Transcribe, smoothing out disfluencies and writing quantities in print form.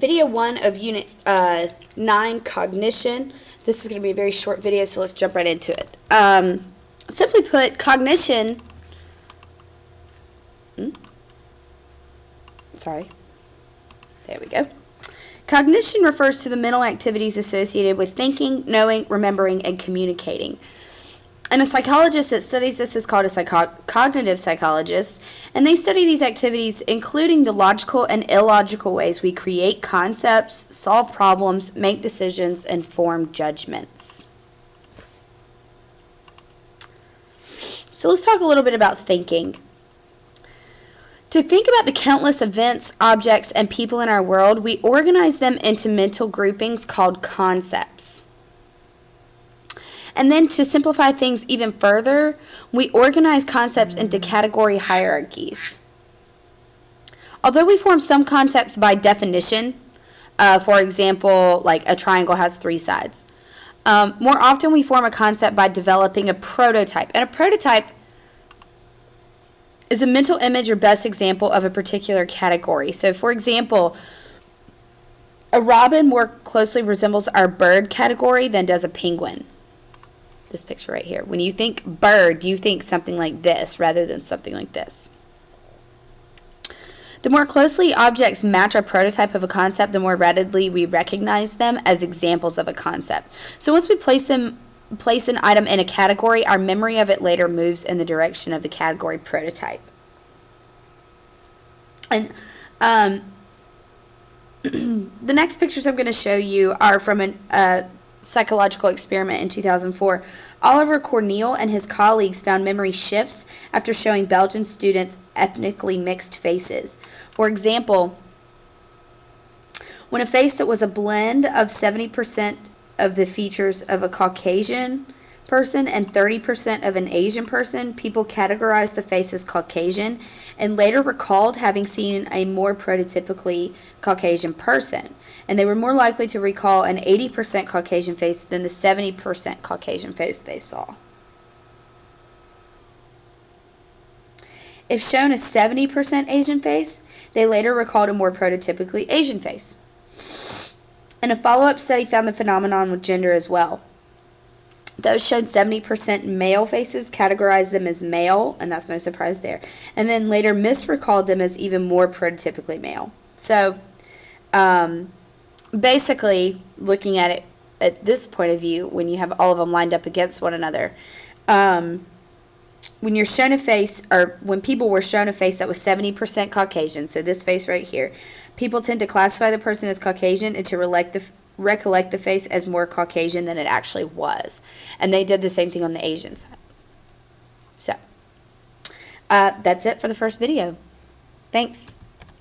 video 1 of Unit 9, Cognition. This is going to be a very short video, so let's jump right into it. Simply put, cognition... Sorry. There we go. Cognition refers to the mental activities associated with thinking, knowing, remembering, and communicating. And a psychologist that studies this is called a cognitive psychologist, and they study these activities including the logical and illogical ways we create concepts, solve problems, make decisions, and form judgments. So let's talk a little bit about thinking. To think about the countless events, objects, and people in our world, we organize them into mental groupings called concepts. And then to simplify things even further, we organize concepts into category hierarchies. Although we form some concepts by definition, for example, like a triangle has 3 sides, more often we form a concept by developing a prototype. And a prototype is a mental image or best example of a particular category. So, for example, a robin more closely resembles our bird category than does a penguin. This picture right here. When you think bird, you think something like this rather than something like this. The more closely objects match our prototype of a concept, the more readily we recognize them as examples of a concept. So once we place an item in a category, our memory of it later moves in the direction of the category prototype. And the next pictures I'm going to show you are from a psychological experiment in 2004. Oliver Corneel and his colleagues found memory shifts after showing Belgian students ethnically mixed faces. For example, when a face that was a blend of 70% of the features of a Caucasian person and 30% of an Asian person, people categorized the face as Caucasian and later recalled having seen a more prototypically Caucasian person. And they were more likely to recall an 80% Caucasian face than the 70% Caucasian face they saw. If shown a 70% Asian face, they later recalled a more prototypically Asian face. And a follow-up study found the phenomenon with gender as well. Those showed 70% male faces categorized them as male, and that's no surprise there, and then later misrecalled them as even more prototypically male. So, basically, looking at it at this point of view, when you have all of them lined up against one another, when you're shown a face, or when people were shown a face that was 70% Caucasian, so this face right here, people tend to classify the person as Caucasian and to recollect the face as more Caucasian than it actually was. And they did the same thing on the Asian side. So, that's it for the first video. Thanks.